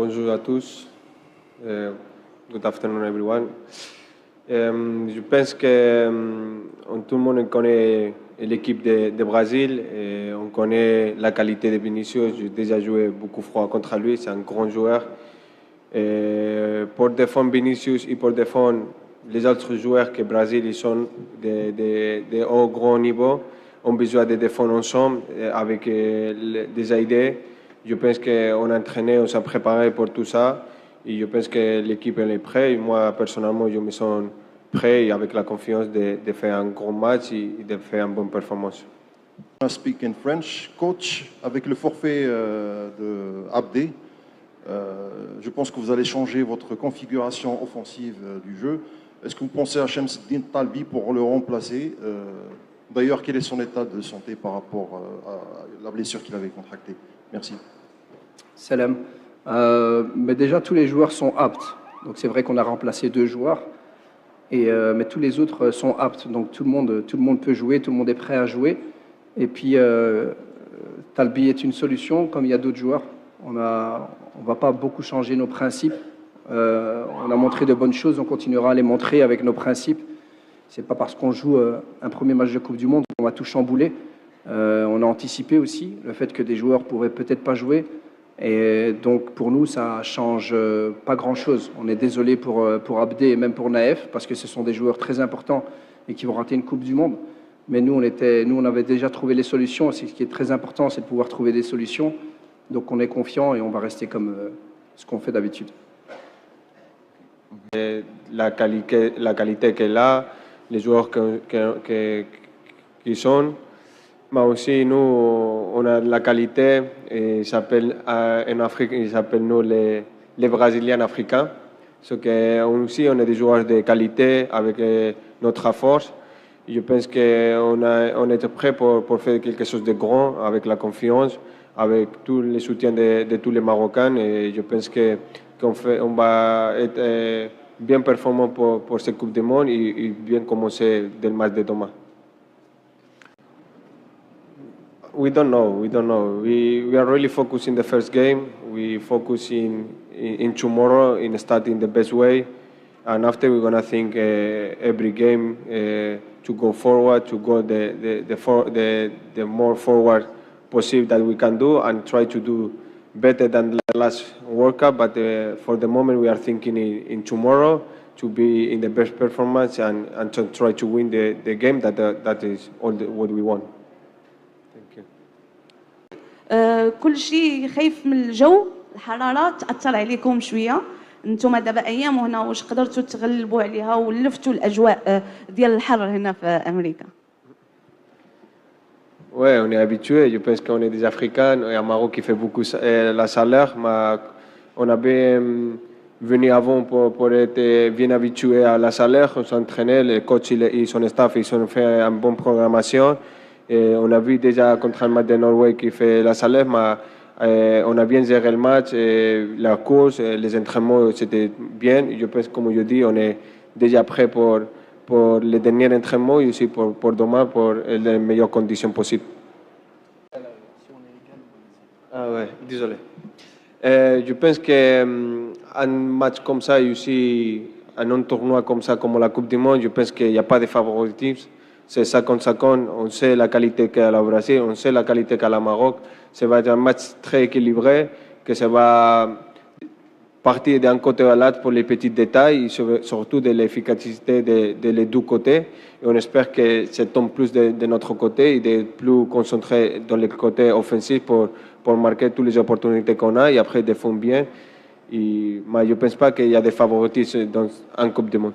Bonjour à tous. Good afternoon, everyone. Je pense que tout le monde connaît l'équipe de Brésil et on connaît la qualité de Vinicius. J'ai déjà joué beaucoup froid contre lui, c'est un grand joueur. Et pour défendre Vinicius et pour défendre les autres joueurs que Brésil ils sont de haut grand niveau, on a besoin de défendre ensemble avec des idées. Je pense qu'on a entraîné, on s'est préparé pour tout ça et je pense que l'équipe est prête. Et moi, personnellement, je me sens prêt et avec la confiance de faire un grand match et de faire une bonne performance. I speak in French. Coach, avec le forfait de Abdé, je pense que vous allez changer votre configuration offensive du jeu. Est-ce que vous pensez à Shamsuddin Talbi pour le remplacer? D'ailleurs, quel est son état de santé par rapport à la blessure qu'il avait contractée? Merci. Salam. Mais déjà, tous les joueurs sont aptes. Donc c'est vrai qu'on a remplacé 2 joueurs, mais tous les autres sont aptes. Donc tout le monde peut jouer, tout le monde est prêt à jouer. Et puis Talbi est une solution, comme il y a d'autres joueurs. On ne va pas beaucoup changer nos principes. On a montré de bonnes choses, on continuera à les montrer avec nos principes. C'est pas parce qu'on joue un premier match de Coupe du Monde qu'on va tout chambouler. On a anticipé aussi le fait que des joueurs pourraient peut-être pas jouer. Et donc pour nous, ça change pas grand-chose. On est désolé pour Abdé et même pour Naef, parce que ce sont des joueurs très importants et qui vont rater une Coupe du Monde. Mais nous, on avait déjà trouvé les solutions. Ce qui est très important, c'est de pouvoir trouver des solutions. Donc on est confiant et on va rester comme ce qu'on fait d'habitude. La qualité qu'elle a, les joueurs qui sont, mais aussi nous, on a la qualité, et en Afrique, ils s'appellent nous les Brésiliens africains. Donc aussi, on a des joueurs de qualité avec notre force. Je pense qu'on est prêt pour faire quelque chose de grand, avec la confiance, avec tout le soutien de tous les Marocains. Et je pense qu'on va être bien performant pour cette Coupe du Monde et bien commencer dès le match de demain. We don't know. We are really focused in the first game. We focus in tomorrow in starting the best way, and after we're gonna think every game to go forward, to go the more forward possible that we can do, and try to do better than the last World Cup. But for the moment, we are thinking in tomorrow to be in the best performance and to try to win the game. That is all what we want. كل شيء خايف من الجو، الحرارة تأثر عليكم شوية. انتم دابا ايام هنا واش قدرتوا تغلبوا عليها ولفتوا الاجواء ديال الحر هنا في امريكا؟ Ouais, on est habitué. Je pense qu'on est des Africains. Il y a un Maroc qui fait beaucoup la chaleur, mais on avait venu avant pour être bien habitué à la chaleur. On s'entraînait, les coachs et son staff, ils ont fait une bonne programmation. Et on a vu déjà contre le match de Norvège qui fait la chaleur, mais on a bien géré le match, la course, les entraînements, c'était bien. Je pense, comme je dis, on est déjà prêt pour les derniers entraînements et aussi pour demain, pour les meilleures conditions possibles. Ah ouais, désolé. Je pense qu'un match comme ça et aussi un tournoi comme ça, comme la Coupe du Monde, je pense qu'il n'y a pas de favoritisme. C'est 50-50, on sait la qualité qu'a le Brésil, on sait la qualité qu'a le Maroc. Ça va être un match très équilibré, que ça va partir d'un côté à l'autre pour les petits détails, et surtout de l'efficacité de les deux côtés. Et on espère que ça tombe plus de notre côté et d'être plus concentré dans le côté offensif pour marquer toutes les opportunités qu'on a et après défendre bien. Mais je ne pense pas qu'il y a des favoritismes dans un Coupe du Monde.